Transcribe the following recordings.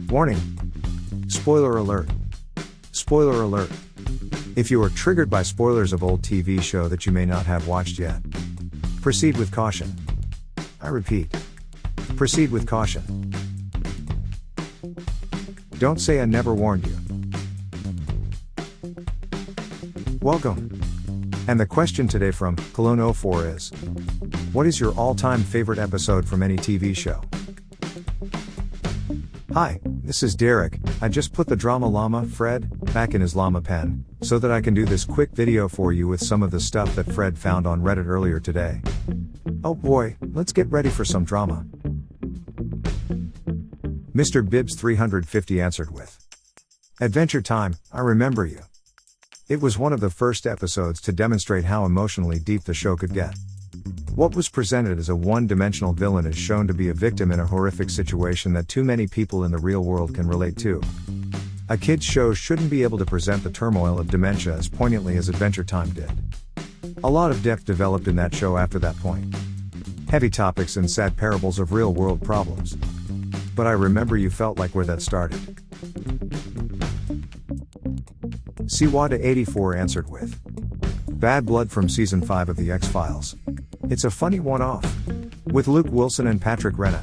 Warning! Spoiler alert! Spoiler alert! If you are triggered by spoilers of old TV show that you may not have watched yet, proceed with caution. I repeat, proceed with caution. Don't say I never warned you. Welcome. And the question today from Cologne04 is, what is your all-time favorite episode from any TV show? Hi, this is Derek. I just put the Drama Llama, Fred, back in his llama pen, so that I can do this quick video for you with some of the stuff that Fred found on Reddit earlier today. Oh boy, let's get ready for some drama. Mr. Bibbs 350 answered with, Adventure Time, I remember you. It was one of the first episodes to demonstrate how emotionally deep the show could get. What was presented as a one-dimensional villain is shown to be a victim in a horrific situation that too many people in the real world can relate to. A kid's show shouldn't be able to present the turmoil of dementia as poignantly as Adventure Time did. A lot of depth developed in that show after that point. Heavy topics and sad parables of real-world problems. But I remember you felt like where that started. Siwada84 answered with, Bad Blood from Season 5 of The X-Files. It's a funny one-off. With Luke Wilson and Patrick Renna.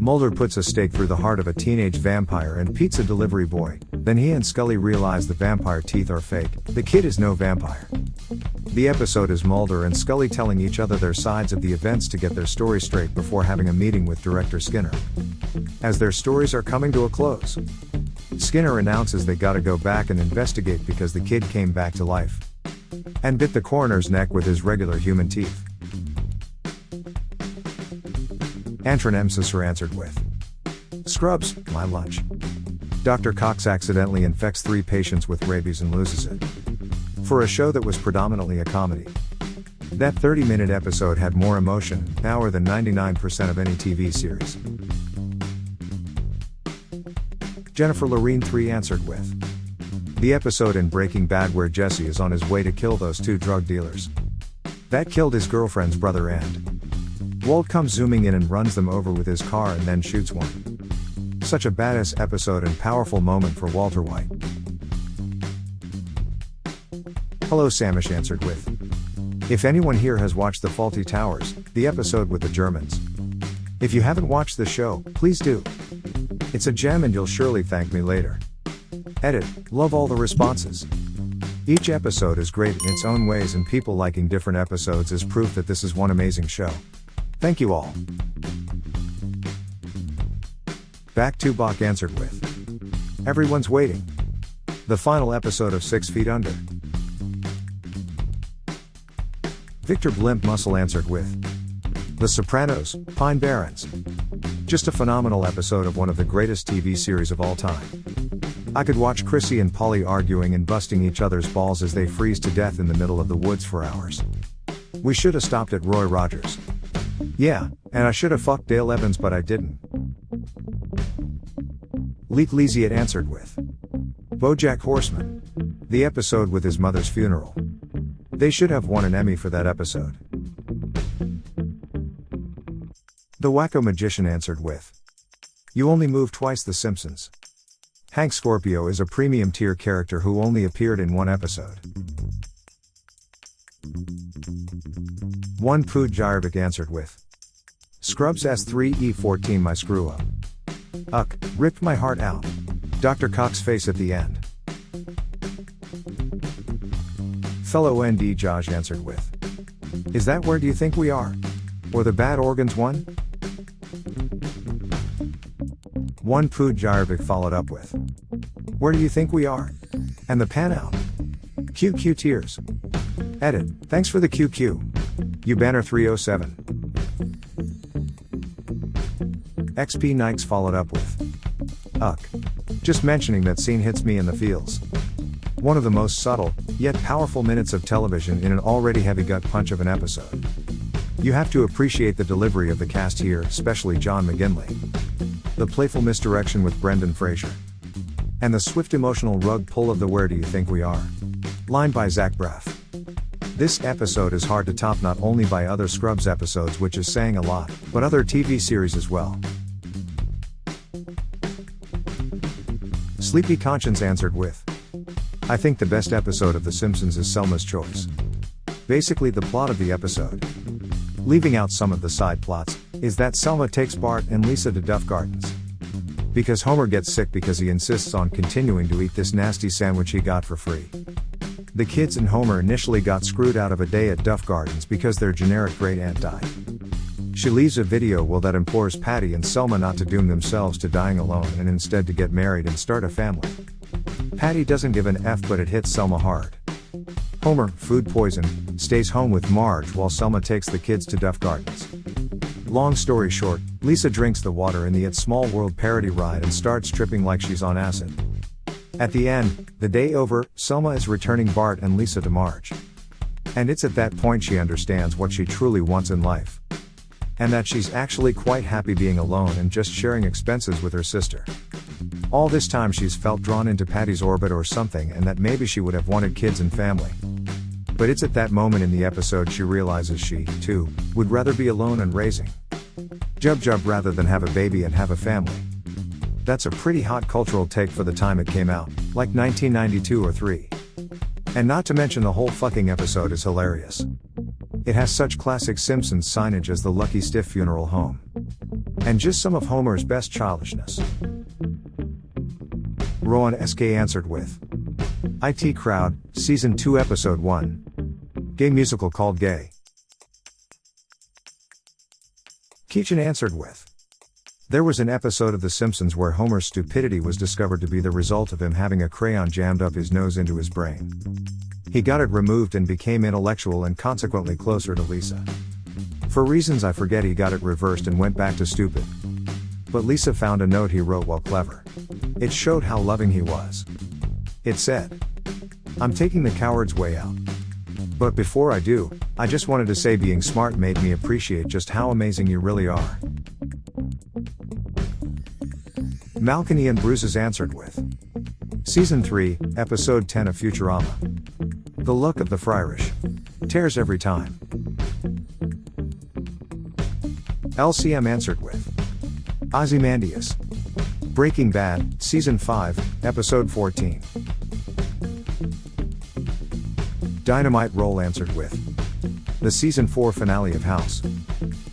Mulder puts a stake through the heart of a teenage vampire and pizza delivery boy, then he and Scully realize the vampire teeth are fake, the kid is no vampire. The episode is Mulder and Scully telling each other their sides of the events to get their story straight before having a meeting with director Skinner. As their stories are coming to a close, Skinner announces they gotta go back and investigate because the kid came back to life and bit the coroner's neck with his regular human teeth. Antron M. Sisser answered with, Scrubs, my lunch. Dr. Cox accidentally infects 3 patients with rabies and loses it. For a show that was predominantly a comedy, that 30-minute episode had more emotion, power than 99% of any TV series. Jennifer Lorene 3 answered with, the episode in Breaking Bad where Jesse is on his way to kill those 2 drug dealers. That killed his girlfriend's brother and Walt comes zooming in and runs them over with his car and then shoots one. Such a badass episode and powerful moment for Walter White. Hello Samish answered with, if anyone here has watched The Fawlty Towers, the episode with the Germans. If you haven't watched the show, please do. It's a gem and you'll surely thank me later. Edit, love all the responses. Each episode is great in its own ways and people liking different episodes is proof that this is one amazing show. Thank you all. Back to Bach answered with, everyone's waiting. The final episode of 6 Feet Under. Victor Blimp Muscle answered with, The Sopranos, Pine Barrens. Just a phenomenal episode of one of the greatest TV series of all time. I could watch Chrissy and Polly arguing and busting each other's balls as they freeze to death in the middle of the woods for hours. We should have stopped at Roy Rogers. Yeah, and I should have fucked Dale Evans but I didn't. Leek Leasiat answered with, BoJack Horseman. The episode with his mother's funeral. They should have won an Emmy for that episode. The Wacko Magician answered with, You only move twice The Simpsons. Hank Scorpio is a premium tier character who only appeared in one episode. One Pood Jarvik answered with, Scrubs S3E14 my screw up. Ripped my heart out. Dr. Cox's face at the end. Fellow ND Josh answered with, Is that Where Do You Think We Are? Or The Bad Organs one? One Pood Jarvik followed up with, Where Do You Think We Are? And the pan out. QQ tears. Edit, thanks for the QQ. You banner 307. XP Nikes followed up with, Just mentioning that scene hits me in the feels. One of the most subtle, yet powerful minutes of television in an already heavy gut punch of an episode. You have to appreciate the delivery of the cast here, especially John McGinley. The playful misdirection with Brendan Fraser. And the swift emotional rug pull of the Where Do You Think We Are? Line by Zach Braff. This episode is hard to top not only by other Scrubs episodes, which is saying a lot, but other TV series as well. Sleepy Conscience answered with, I think the best episode of The Simpsons is Selma's Choice. Basically the plot of the episode, leaving out some of the side plots, is that Selma takes Bart and Lisa to Duff Gardens. Because Homer gets sick because he insists on continuing to eat this nasty sandwich he got for free. The kids and Homer initially got screwed out of a day at Duff Gardens because their generic great aunt died. She leaves a video that implores Patty and Selma not to doom themselves to dying alone and instead to get married and start a family. Patty doesn't give an F, but it hits Selma hard. Homer, food poison, stays home with Marge while Selma takes the kids to Duff Gardens. Long story short, Lisa drinks the water in the It's Small World parody ride and starts tripping like she's on acid. At the end, the day over, Selma is returning Bart and Lisa to Marge. And it's at that point she understands what she truly wants in life. And that she's actually quite happy being alone and just sharing expenses with her sister. All this time she's felt drawn into Patty's orbit or something, and that maybe she would have wanted kids and family. But it's at that moment in the episode she realizes she, too, would rather be alone and raising Jub rather than have a baby and have a family. That's a pretty hot cultural take for the time it came out, like 1992 or 3. And not to mention the whole fucking episode is hilarious. It has such classic Simpsons signage as the Lucky Stiff funeral home. And just some of Homer's best childishness. Rowan SK answered with, IT Crowd, Season 2 Episode 1. Gay musical called Gay. Keachin answered with, there was an episode of The Simpsons where Homer's stupidity was discovered to be the result of him having a crayon jammed up his nose into his brain. He got it removed and became intellectual and consequently closer to Lisa. For reasons I forget, he got it reversed and went back to stupid. But Lisa found a note he wrote while clever. It showed how loving he was. It said, I'm taking the coward's way out. But before I do, I just wanted to say being smart made me appreciate just how amazing you really are. Malcony and Bruises answered with, Season 3, Episode 10 of Futurama. The luck of the Friarish. Tears every time. LCM answered with, Ozymandias. Breaking Bad, Season 5, Episode 14. Dynamite Roll answered with, the Season 4 finale of House.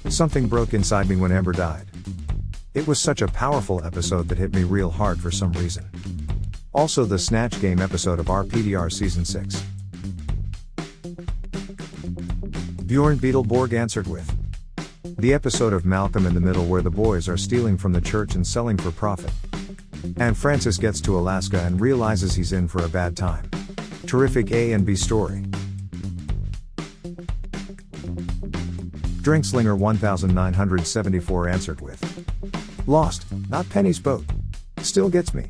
Something broke inside me when Ember died. It was such a powerful episode that hit me real hard for some reason. Also the Snatch Game episode of RPDR Season 6. Bjorn Beetleborg answered with, the episode of Malcolm in the Middle where the boys are stealing from the church and selling for profit. And Francis gets to Alaska and realizes he's in for a bad time. Terrific A and B story. Drinkslinger 1974 answered with, Lost, not Penny's boat. Still gets me.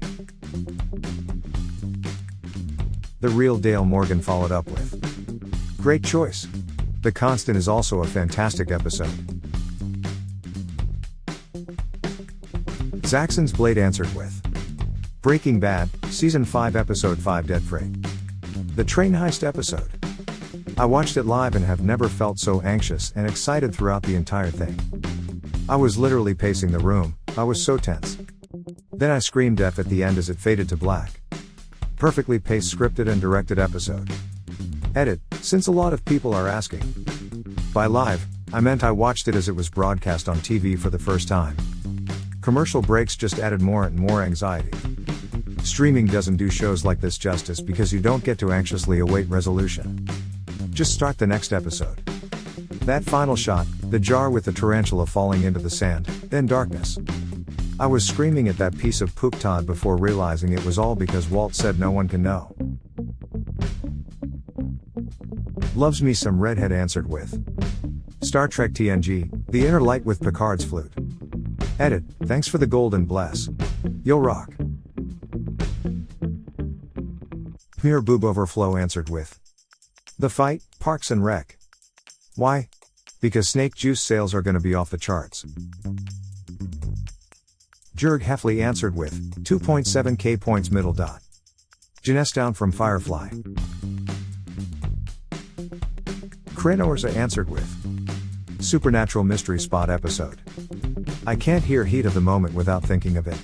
The Real Dale Morgan followed up with, great choice. The Constant is also a fantastic episode. Zaxxon's Blade answered with, Breaking Bad, Season 5 Episode 5 Dead Freight. The train heist episode. I watched it live and have never felt so anxious and excited throughout the entire thing. I was literally pacing the room, I was so tense. Then I screamed F at the end as it faded to black. Perfectly paced, scripted and directed episode. Edit, since a lot of people are asking. By live, I meant I watched it as it was broadcast on TV for the first time. Commercial breaks just added more and more anxiety. Streaming doesn't do shows like this justice because you don't get to anxiously await resolution. Just start the next episode. That final shot, the jar with the tarantula falling into the sand, then darkness. I was screaming at that piece of poop Todd before realizing it was all because Walt said no one can know. Loves me some redhead answered with, Star Trek TNG, the inner light with Picard's flute. Edit, thanks for the golden bless. You'll rock. Mere Boob Overflow answered with, the fight, Parks and Rec. Why? Because snake juice sales are gonna be off the charts. Jurg Heffley answered with, 2.7k points middle dot. Janess down from Firefly. Kranorza answered with, Supernatural Mystery Spot episode. I can't hear Heat of the Moment without thinking of it.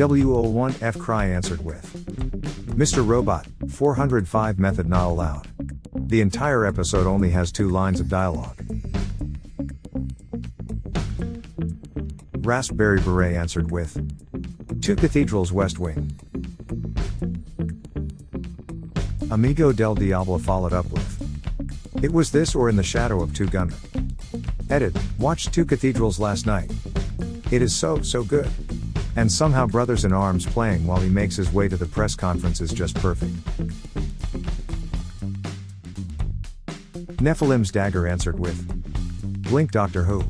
W01F Cry answered with Mr. Robot, 405 method not allowed. The entire episode only has 2 lines of dialogue. Raspberry Beret answered with 2 Cathedrals West Wing. Amigo del Diablo followed up with It was this or In the Shadow of 2 Gunmen. Edit, watched 2 Cathedrals last night. It is so good. And somehow Brothers in Arms playing while he makes his way to the press conference is just perfect. Nephilim's Dagger answered with Blink Doctor Who.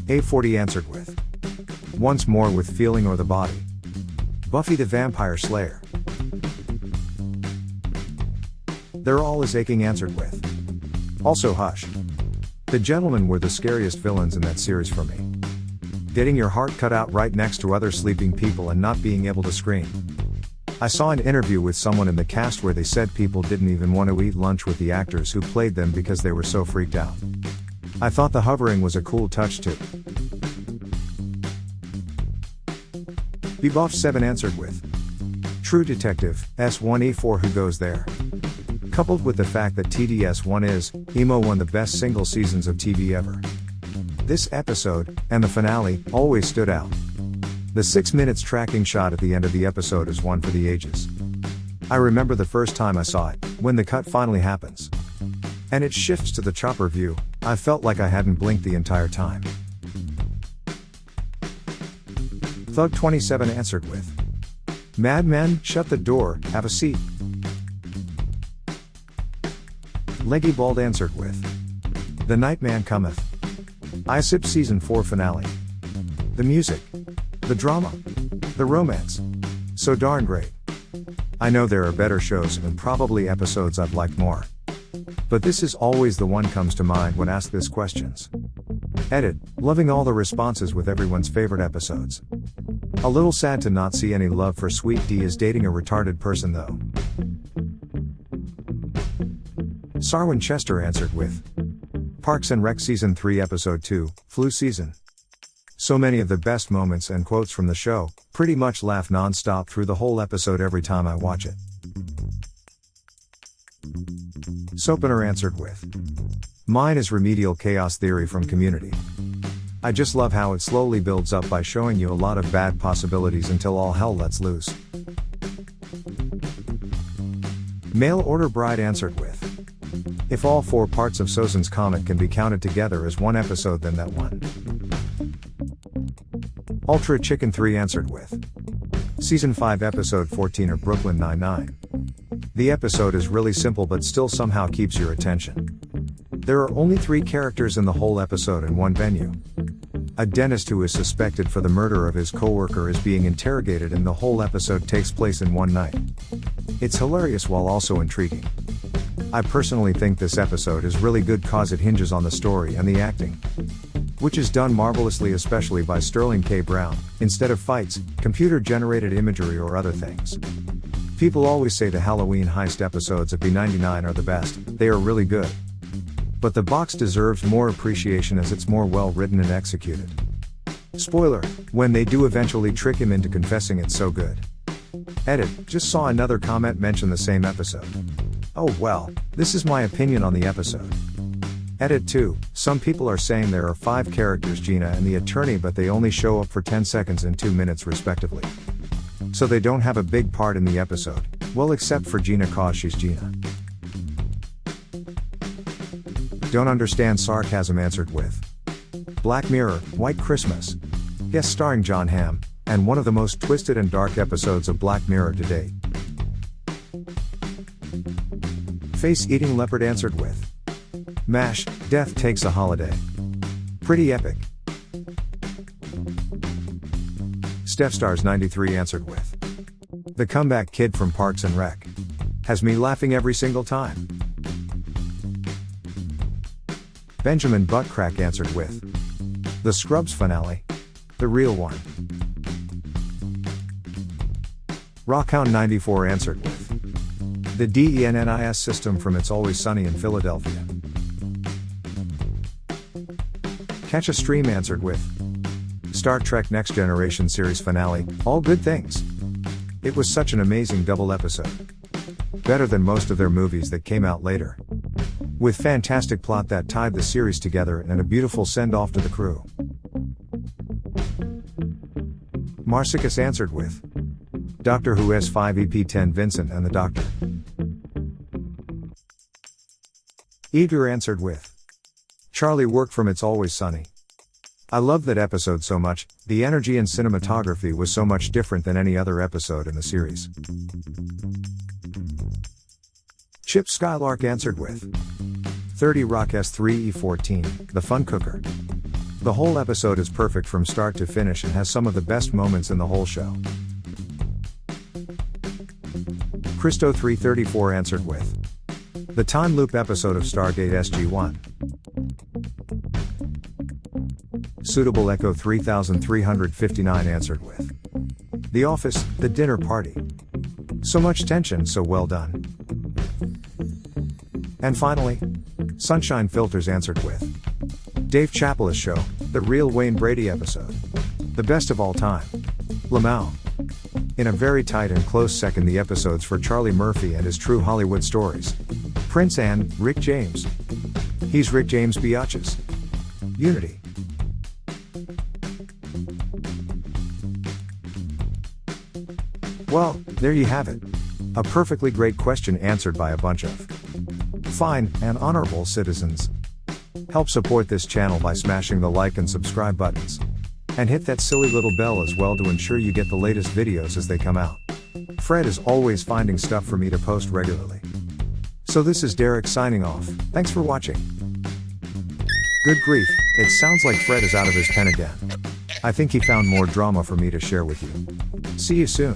A40 answered with Once More with Feeling or the Body. Buffy the Vampire Slayer. They're All Is Aching answered with Also Hush. The Gentlemen were the scariest villains in that series for me. Getting your heart cut out right next to other sleeping people and not being able to scream. I saw an interview with someone in the cast where they said people didn't even want to eat lunch with the actors who played them because they were so freaked out. I thought the hovering was a cool touch too. Beboff7 answered with True Detective, S1E4 Who Goes There. Coupled with the fact that TDS1 is, Emo one the best single seasons of TV ever. This episode, and the finale, always stood out. The 6 minutes tracking shot at the end of the episode is one for the ages. I remember the first time I saw it, when the cut finally happens. And it shifts to the chopper view, I felt like I hadn't blinked the entire time. Thug27 answered with Madman, shut the door, have a seat. Leggy Bald answered with The Nightman Cometh. ISIP Season 4 Finale. The music. The drama. The romance. So darn great. I know there are better shows and probably episodes I'd like more. But this is always the one comes to mind when asked this questions. Edit, loving all the responses with everyone's favorite episodes. A little sad to not see any love for Sweet D is dating a retarded person though. Sarwin Chester answered with Parks and Rec Season 3 Episode 2, Flu Season. So many of the best moments and quotes from the show, pretty much laugh non-stop through the whole episode every time I watch it. Sopener answered with Mine is Remedial Chaos Theory from Community. I just love how it slowly builds up by showing you a lot of bad possibilities until all hell lets loose. Mail Order Bride answered with If all 4 parts of Sozin's comic can be counted together as one episode, then that one. Ultra Chicken 3 answered with Season 5 Episode 14 of Brooklyn Nine-Nine. The episode is really simple but still somehow keeps your attention. There are only 3 characters in the whole episode and one venue. A dentist who is suspected for the murder of his coworker is being interrogated and the whole episode takes place in one night. It's hilarious while also intriguing. I personally think this episode is really good cause it hinges on the story and the acting, which is done marvelously, especially by Sterling K. Brown, instead of fights, computer-generated imagery or other things. People always say the Halloween heist episodes of B99 are the best, they are really good. But the box deserves more appreciation as it's more well written and executed. Spoiler, when they do eventually trick him into confessing, it's so good. Edit, just saw another comment mention the same episode. Oh well, this is my opinion on the episode. Edit 2, some people are saying there are 5 characters, Gina and the attorney, but they only show up for 10 seconds and 2 minutes respectively. So they don't have a big part in the episode, well except for Gina cause she's Gina. Don't understand sarcasm answered with Black Mirror, White Christmas. Yes, starring John Hamm, and one of the most twisted and dark episodes of Black Mirror to date. Face Eating Leopard answered with MASH, Death Takes a Holiday. Pretty epic. Steph Stars 93 answered with The Comeback Kid from Parks and Rec. Has me laughing every single time. Benjamin Buttcrack answered with The Scrubs finale. The real one. Rockhound 94 answered with The DENNIS system from It's Always Sunny in Philadelphia. Catch a Stream answered with Star Trek Next Generation series finale, all good things. It was such an amazing double episode. Better than most of their movies that came out later. With fantastic plot that tied the series together and a beautiful send-off to the crew. Marsicus answered with Doctor Who S5 EP10 Vincent and the Doctor. Eager answered with Charlie worked from It's Always Sunny. I loved that episode so much, the energy and cinematography was so much different than any other episode in the series. Chip Skylark answered with 30 Rock S3 E14, the fun cooker. The whole episode is perfect from start to finish and has some of the best moments in the whole show. Christo 334 answered with the time loop episode of Stargate SG-1. Suitable Echo 3359 answered with The Office, the dinner party. So much tension, so well done. And finally, Sunshine Filters answered with Dave Chappell's show, the real Wayne Brady episode. The best of all time. Lamau. In a very tight and close second, the episodes for Charlie Murphy and his True Hollywood Stories. Prince and Rick James. He's Rick James biatches. Unity. Well, there you have it. A perfectly great question answered by a bunch of fine and honorable citizens. Help support this channel by smashing the like and subscribe buttons. And hit that silly little bell as well to ensure you get the latest videos as they come out. Fred is always finding stuff for me to post regularly. So this is Derek signing off. Thanks for watching. Good grief, it sounds like Fred is out of his pen again. I think he found more drama for me to share with you. See you soon.